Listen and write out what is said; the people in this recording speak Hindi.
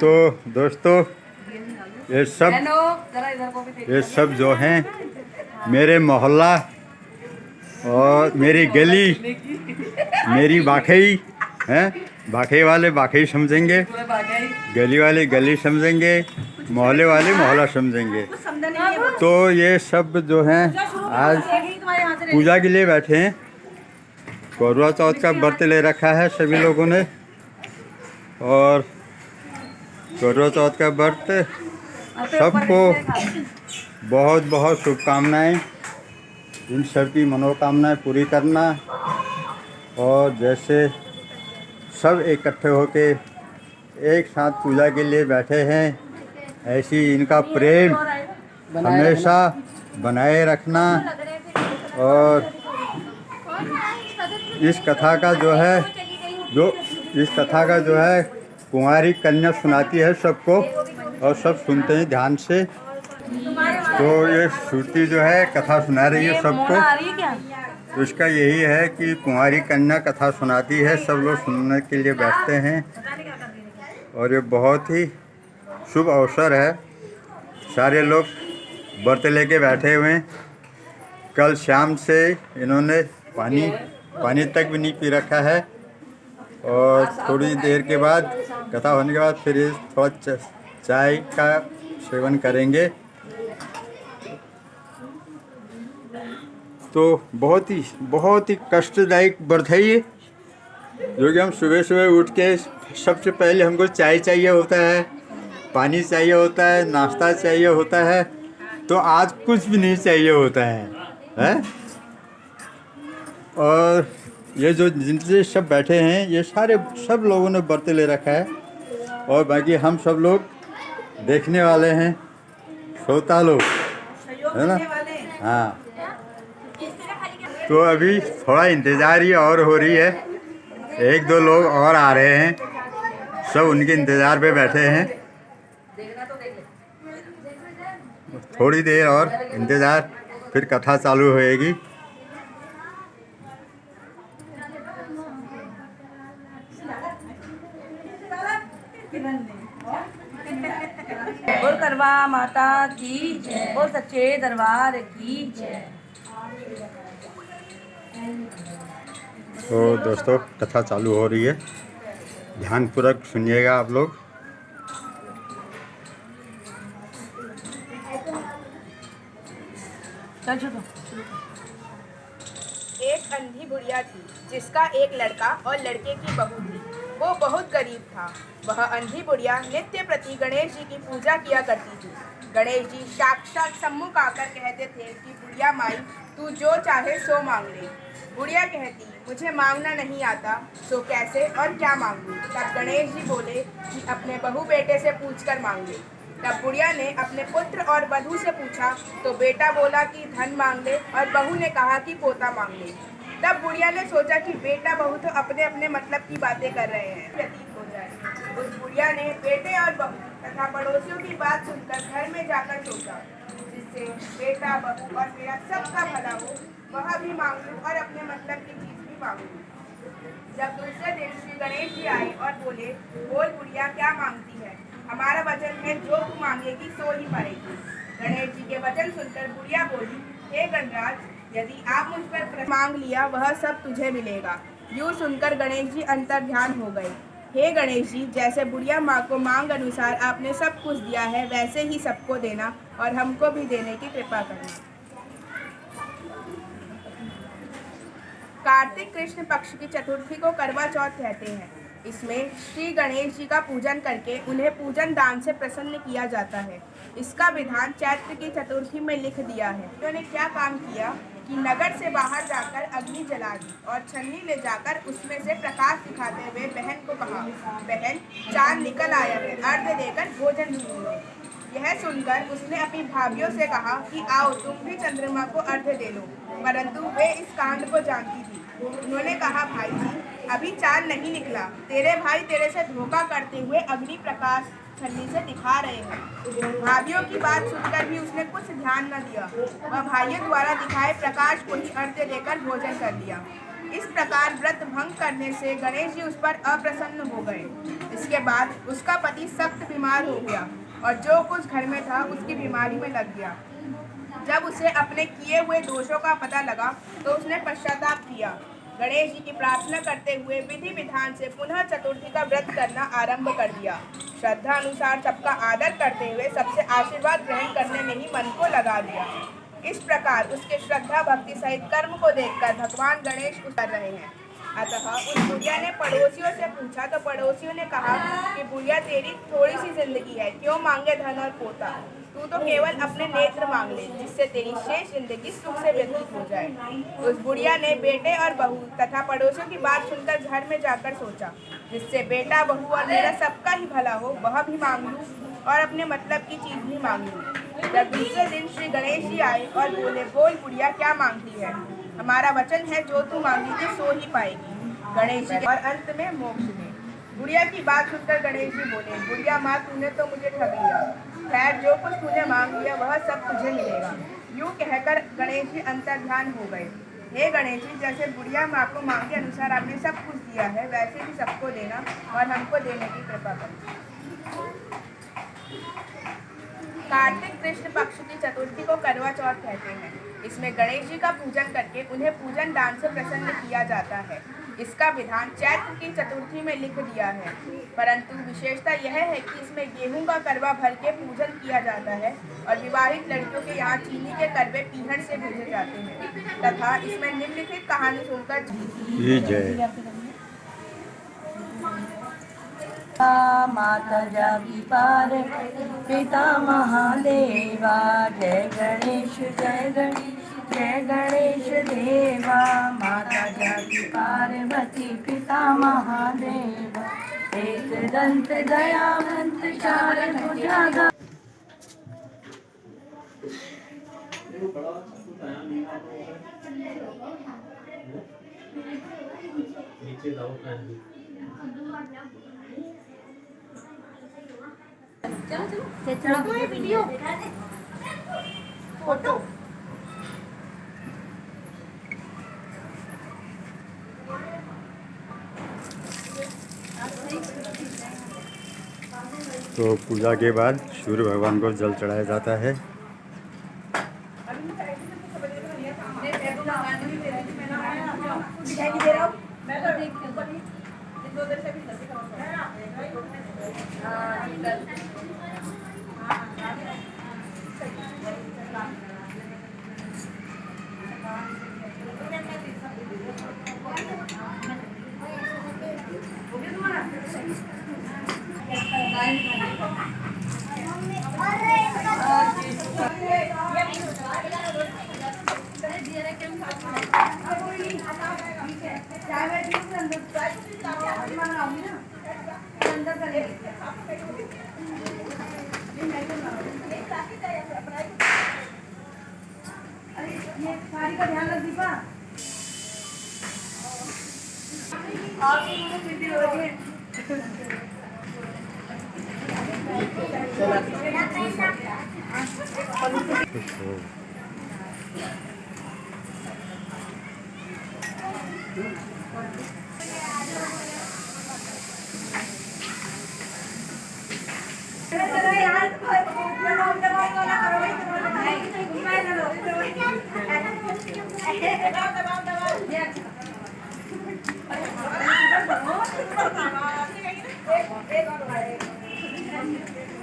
तो दोस्तों ये सब जो हैं मेरे मोहल्ला और मेरी गली, मेरी बाखई हैं। बाखई वाले बाखई समझेंगे, गली वाले गली समझेंगे, मोहल्ले वाले मोहल्ला समझेंगे। तो ये सब जो हैं आज पूजा के लिए बैठे हैं। करवा चौथ का व्रत ले रखा है सभी लोगों ने, और करवा चौथ का व्रत सबको बहुत बहुत शुभकामनाएं। इन सब की मनोकामनाएं पूरी करना, और जैसे सब इकट्ठे होके एक साथ पूजा के लिए बैठे हैं, ऐसी इनका प्रेम हमेशा बनाए रखना। और इस कथा का जो है कुंवारी कन्या सुनाती है सबको, और सब सुनते हैं ध्यान से। तो ये श्रुति जो है कथा सुना रही है सबको। तो इसका यही है कि कुंवारी कन्या कथा सुनाती है, सब लोग सुनने के लिए बैठते हैं। और ये बहुत ही शुभ अवसर है। सारे लोग व्रत लेके बैठे हुए हैं। कल शाम से इन्होंने पानी तक भी नहीं पी रखा है, और थोड़ी देर के बाद कथा होने के बाद फिर थोड़ा चाय का सेवन करेंगे। तो बहुत ही कष्टदायक व्रत है ये, जो कि हम सुबह सुबह उठ के सबसे पहले हमको चाय चाहिए होता है, पानी चाहिए होता है, नाश्ता चाहिए होता है। तो आज कुछ भी नहीं चाहिए होता है? और ये जो जिनसे सब बैठे हैं ये सब लोगों ने व्रत ले रखा है, और बाकी हम सब लोग देखने वाले हैं, श्रोता लोग, है ना? हाँ। तो अभी थोड़ा इंतज़ार ही और हो रही है, एक दो लोग और आ रहे हैं, सब उनके इंतज़ार पे बैठे हैं। थोड़ी देर और इंतज़ार, फिर कथा चालू होएगी। बोल करवा माता की जय, बोल सच्चे दरबार की जय। तो दोस्तों कथा चालू हो रही है, ध्यानपूर्वक सुनिएगा आप लोग। एक अंधी बुढ़िया थी जिसका एक लड़का और लड़के की बहू थी। वो बहुत गरीब था। वह अंधी बुढ़िया नित्य प्रति गणेश जी की पूजा किया करती थी। गणेश जी साक्षात सम्मुख आकर कहते थे कि बुढ़िया माई तू जो चाहे सो मांग ले। बुढ़िया कहती मुझे मांगना नहीं आता, सो कैसे और क्या मांगूं। तब गणेश जी बोले कि अपने बहू बेटे से पूछकर मांग ले। तब बुढ़िया ने अपने पुत्र और बहू से पूछा तो बेटा बोला कि धन मांग ले, और बहू ने कहा कि पोता मांग ले। तब बुढ़िया ने सोचा कि बेटा बहू तो अपने अपने मतलब की बातें कर रहे हैं, प्रतीत हो जाए। उस बुढ़िया ने बेटे और बहू तथा पड़ोसियों की बात सुनकर घर में जाकर सोचा, जिससे बेटा बहू और मेरा सबका भला हो, वह भी मांग लूं और अपने मतलब की चीज भी मांग लूं। जब दूसरे दिन श्री गणेश जी आए और बोले, बोल बुढ़िया क्या मांगती है, हमारा वचन है जो तू मांगेगी सो ही पाएगी। गणेश जी के वचन सुनकर बुढ़िया बोली, हे गणराज, यदि आप मुझ पर मांग लिया वह सब तुझे मिलेगा। यूँ सुनकर गणेश जी अंतर्ध्यान हो गए। हे गणेश जी, जैसे बुढ़िया माँ को मांग अनुसार आपने सब कुछ दिया है, वैसे ही सबको देना और हमको भी देने की कृपा करना। कार्तिक कृष्ण पक्ष की चतुर्थी को करवा चौथ कहते हैं। इसमें श्री गणेश जी का पूजन करके उन्हें पूजन दान से प्रसन्न किया जाता है। इसका विधान चैत्र की चतुर्थी में लिख दिया है। उन्होंने क्या काम किया कि नगर से बाहर जाकर अग्नि जला दी और छन्नी ले जाकर उसमें से प्रकाश दिखाते हुए बहन को कहा, बहन चांद निकल आया है, अर्घ्य देकर भोजन छीन लो। यह सुनकर उसने अपनी भाभियों से कहा कि आओ तुम भी चंद्रमा को अर्घ्य दे लो, परंतु वे इस कांड को जानती थी। उन्होंने कहा, भाई जी अभी चांद नहीं निकला, तेरे भाई तेरे से धोखा करते हुए अग्नि प्रकाश छन्नी से दिखा रहे हैं। भाइयों की बात सुनकर भी उसने कुछ ध्यान न दिया। वह भाइयों द्वारा दिखाए प्रकाश को ही अर्घ्य देकर भोजन कर लिया। इस प्रकार व्रत भंग करने से गणेश जी उस पर अप्रसन्न हो गए। इसके बाद उसका पति सख्त बीमार हो गया और जो कुछ घर में था उसकी बीमारी में लग गया। जब उसे अपने किए हुए दोषों का पता लगा तो उसने पश्चाताप किया। गणेश जी की प्रार्थना करते हुए विधि विधान से पुनः चतुर्थी का व्रत करना आरंभ कर दिया। श्रद्धा अनुसार सबका आदर करते हुए सबसे आशीर्वाद ग्रहण करने में ही मन को लगा दिया। इस प्रकार उसके श्रद्धा भक्ति सहित कर्म को देखकर भगवान गणेश कर रहे हैं। अतः उस बुढ़िया ने पड़ोसियों से पूछा तो पड़ोसियों ने कहा कि बुढ़िया तेरी थोड़ी सी जिंदगी है, क्यों मांगे धन और पोता, तू तो केवल अपने नेत्र मांग ले जिससे तेरी शेष जिंदगी सुख से व्यतीत हो जाए। उस बुढ़िया ने बेटे और बहू तथा पड़ोसियों की बात सुनकर घर में जाकर सोचा, जिससे बेटा बहू और मेरा सबका ही भला हो वह भी मांग लूँ और अपने मतलब की चीज भी मांग लूँ। जब दूसरे दिन श्री गणेश जी आए और बोले, बोल बुढ़िया क्या मांगती है, हमारा वचन है जो तू मांगेगी सो ही पाएगी। गणेश जी और अंत में मोक्ष दे। बुढ़िया की बात सुनकर गणेश जी बोले, बुढ़िया माँ तूने तो मुझे ठग लिया, खैर जो कुछ तूने मांग लिया वह सब तुझे मिलेगा। यूँ कहकर गणेश जी अंतर्ध्यान हो गए। हे गणेश जी, जैसे बुढ़िया माँ को मांगे अनुसार आपने सब कुछ दिया है वैसे ही सबको देना और हमको देने की कृपा करें। कार्तिक कृष्ण पक्ष की चतुर्थी को करवा चौथ कहते हैं। इसमें गणेश जी का पूजन करके उन्हें पूजन दान से प्रसन्न किया जाता है। इसका विधान चैत्र की चतुर्थी में लिख दिया है, परंतु विशेषता यह है कि इसमें गेहूं का करवा भर के पूजन किया जाता है और विवाहित लड़कियों के यहाँ चीनी के करवे पीहर से भेजे जाते हैं तथा इसमें निम्नलिखित कहानी सुनकर माता जागी पार पिता महादेवा, जय गणेश जय गणेश जय गणेश देवा। माता जागी पार्वती पिता महादेवा, एक दंत दयावंत चार भुजा। चलो चलो ये वीडियो फोटो तो पूजा के बाद सूर्य भगवान को जल चढ़ाया जाता है। साड़ी का ध्यान रख दीपा। आप वीडियो हो रही है।